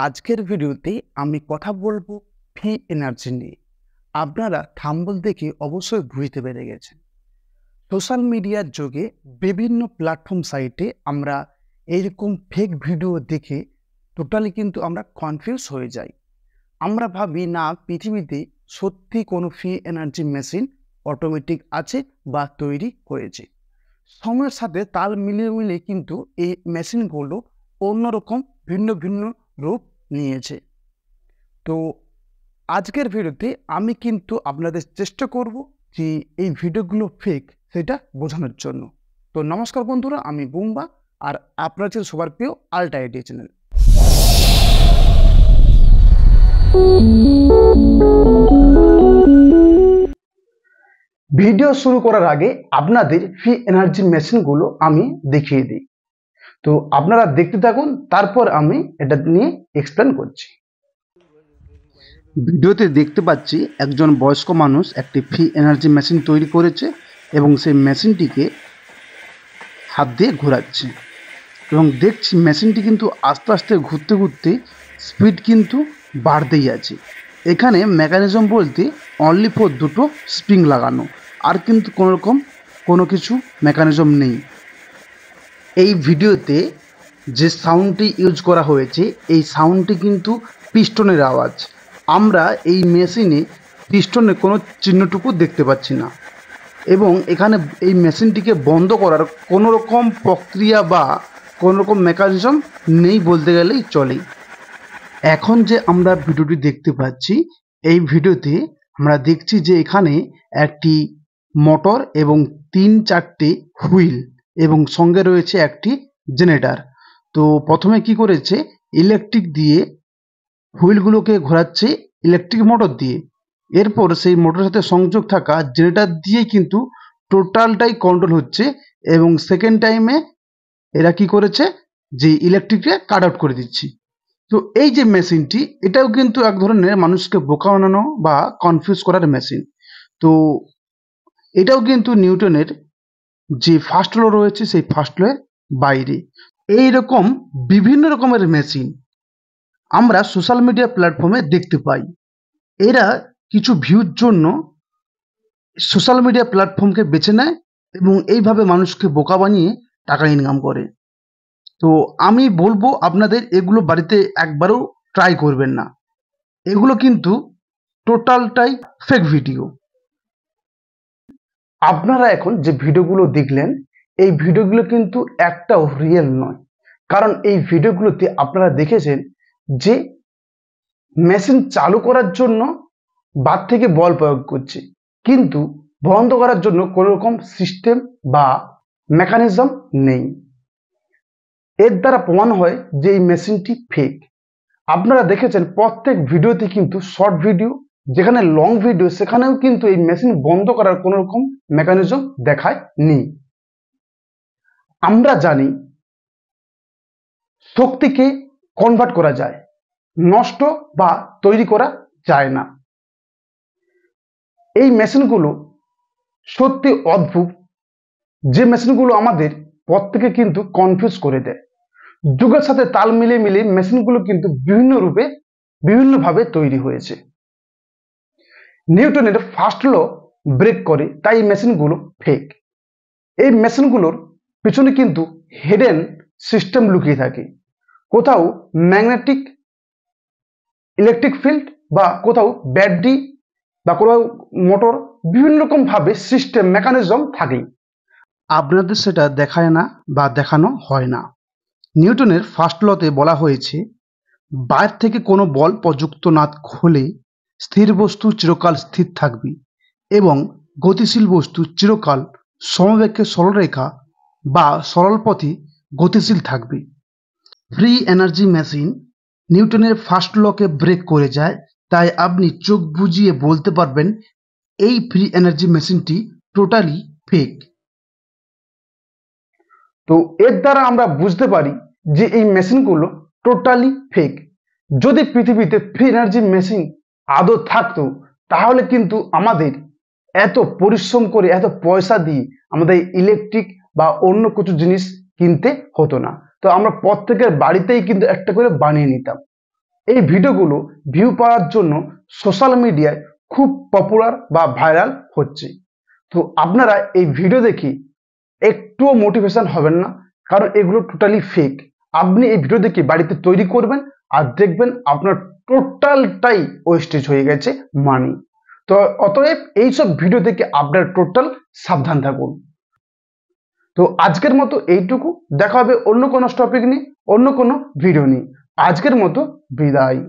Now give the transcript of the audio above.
আজকের ভিডিওতে আমি কথা বলবো ফ্রি এনার্জি নিয়ে। আপনারা থাম্বনেল দেখে অবশ্যই বুঝতে পেরে গেছেন। সোশ্যাল মিডিয়ার যুগে বিভিন্ন প্ল্যাটফর্ম সাইটে আমরা এইরকম ফেক ভিডিও দেখে টোটালি কিন্তু আমরা কনফিউজ হয়ে যাই। আমরা ভাবি না পৃথিবীতে সত্যি কোনো ফ্রি এনার্জি মেশিন অটোমেটিক আছে বা তৈরি হয়েছে। সময়ের সাথে তাল মিলিয়ে মিলিয়ে কিন্তু এই মেশিনগুলো অন্যরকম ভিন্ন ভিন্ন রূপ নিয়েছে। তো আজকের ভিডিওতে আমি কিন্তু আপনাদের চেষ্টা করব যে এই ভিডিওগুলো ফেক সেটা বোঝানোর জন্য। তো নমস্কার বন্ধুরা, আমি বুম্বা আর আপনার ছিল সবার প্রিয় আলটা আইডিয়া চ্যানেল। ভিডিও শুরু করার আগে আপনাদের ফ্রি এনার্জি মেশিনগুলো আমি দেখিয়ে দিই। তো আপনারা দেখতে থাকুন, তারপর আমি এটা নিয়ে এক্সপ্লেন করছি। ভিডিওতে দেখতে পাচ্ছি একজন বয়স্ক মানুষ একটি ফ্রি এনার্জি মেশিন তৈরি করেছে এবং সেই মেশিনটিকে হাত দিয়ে ঘোরাচ্ছে এবং দেখছি মেশিনটি কিন্তু আস্তে আস্তে ঘুরতে ঘুরতে স্পিড কিন্তু বাড়তেই আছে। এখানে মেকানিজম বলতে অনলি ফর দুটো স্প্রিং লাগানো, আর কিন্তু কোনো কিছু মেকানিজম নেই। এই ভিডিওতে যে সাউন্ডটি ইউজ করা হয়েছে এই সাউন্ডটি কিন্তু পিস্টনের আওয়াজ। আমরা এই মেশিনে পিস্টনের কোনো চিহ্নটুকু দেখতে পাচ্ছি না এবং এখানে এই মেশিনটিকে বন্ধ করার কোনো রকম প্রক্রিয়া বা কোনো রকম মেকানিজম নেই বলতে গেলেই চলে। এখন যে আমরা ভিডিওটি দেখতে পাচ্ছি এই ভিডিওতে আমরা দেখছি যে এখানে একটি মোটর এবং 3-4টে হুইল এবং সঙ্গে রয়েছে একটি জেনারেটর। তো প্রথমে কি করেছে, ইলেকট্রিক দিয়ে হুইলগুলোকে ঘোরাচ্ছে ইলেকট্রিক মোটর দিয়ে, এরপর সেই মোটরের সাথে সংযোগ থাকা জেনারেটর দিয়ে কিন্তু টোটালটাই কন্ট্রোল হচ্ছে এবং সেকেন্ড টাইমে এরা কি করেছে যে ইলেকট্রিককে কাট আউট করে দিচ্ছে। তো এই যে মেশিনটি, এটাও কিন্তু এক ধরনের মানুষকে বোকা বানানো বা কনফিউজ করার মেশিন। তো এটাও কিন্তু নিউটনের যে ফার্স্ট ল রয়েছে সেই ফার্স্ট লয়ের বাইরে। এই রকম বিভিন্ন রকমের মেশিন আমরা সোশ্যাল মিডিয়া প্ল্যাটফর্মে দেখতে পাই। এরা কিছু ভিউর জন্য সোশ্যাল মিডিয়া প্ল্যাটফর্মকে বেছে নেয় এবং এইভাবে মানুষকে বোকা বানিয়ে টাকা ইনকাম করে। তো আমি বলবো আপনাদের এগুলো বাড়িতে একবারও ট্রাই করবেন না। এগুলো কিন্তু টোটালটাই ফেক ভিডিও। আপনারা এখন যে ভিডিওগুলো দেখলেন এই ভিডিওগুলো কিন্তু একটাও রিয়েল নয়, কারণ এই ভিডিওগুলোতে আপনারা দেখেছেন যে মেশিন চালু করার জন্য বাদ থেকে বল প্রয়োগ করছে, কিন্তু বন্ধ করার জন্য কোনো রকম সিস্টেম বা মেকানিজম নেই। এর দ্বারা প্রমাণ হয় যে এই মেশিনটি ফেক। আপনারা দেখেছেন প্রত্যেক ভিডিওতে কিন্তু শর্ট ভিডিও, যেখানে লং ভিডিও সেখানেও কিন্তু এই মেশিন বন্ধ করার কোনো রকম মেকানিজম দেখায় নি। আমরা জানি শক্তিকে কনভার্ট করা যায়, নষ্ট বা তৈরি করা যায় না। এই মেশিনগুলো সত্যি অদ্ভুত, যে মেশিনগুলো আমাদের প্রত্যেকে কিন্তু কনফিউজ করে দেয়। যুগের সাথে তাল মিলিয়ে মিলিয়ে মেশিনগুলো কিন্তু বিভিন্ন রূপে বিভিন্নভাবে তৈরি হয়েছে। নিউটনের ফার্স্ট ল ব্রেক করে, তাই মেশিনগুলো ফেক। এই মেশিনগুলোর পিছনে কিন্তু হিডেন সিস্টেম লুকিয়ে থাকে, কোথাও ম্যাগনেটিক ইলেকট্রিক ফিল্ড বা কোথাও ব্যাটারি বা কোথাও মোটর, বিভিন্ন রকম ভাবে সিস্টেম মেকানিজম থাকে। আপনাদের সেটা দেখায় না বা দেখানো হয় না। নিউটনের ফার্স্ট লতে বলা হয়েছে বাইরে থেকে কোনো বল প্রযুক্ত না হলে স্থির বস্তু চিরকাল স্থির থাকবে এবং গতিশীল বস্তু চিরকাল সমবেগে সরলরেখা বা সরল পথে গতিশীল থাকবে। ফ্রি এনার্জি মেশিন নিউটনের ফার্স্ট লকে ব্রেক করে যায়, তাই আপনি চোখ বুজিয়ে বলতে পারবেন এই ফ্রি এনার্জি মেশিনটি টোটালি ফেক। তো এর দ্বারা আমরা বুঝতে পারি যে এই মেশিনগুলো টোটালি ফেক। যদি পৃথিবীতে ফ্রি এনার্জি মেশিন আদৌ থাকতো তাহলে কিন্তু আমাদের এত পরিশ্রম করে এত পয়সা দিয়ে আমাদের ইলেকট্রিক বা অন্য কিছু জিনিস কিনতে হতো না। তো আমরা প্রত্যেকের বাড়িতেই কিন্তু একটা করে বানিয়ে নিতাম। এই ভিডিওগুলো ভিউ পাওয়ার জন্য সোশ্যাল মিডিয়ায় খুব পপুলার বা ভাইরাল হচ্ছে। তো আপনারা এই ভিডিও দেখে একটুও মোটিভেশন হবেন না, কারণ এগুলো টোটালি ফেক। আপনি এই ভিডিও দেখে বাড়িতে তৈরি করবেন আর দেখবেন আপনার টোটালটাই ওয়েস্টেজ হয়ে গেছে মানি। তো অতএব এইসব ভিডিও থেকে আপনার টোটাল সাবধান থাকুন। তো আজকের মতো এইটুকু, দেখা হবে অন্য কোনো টপিক নিয়ে, অন্য কোনো ভিডিও নিয়ে। আজকের মতো বিদায়।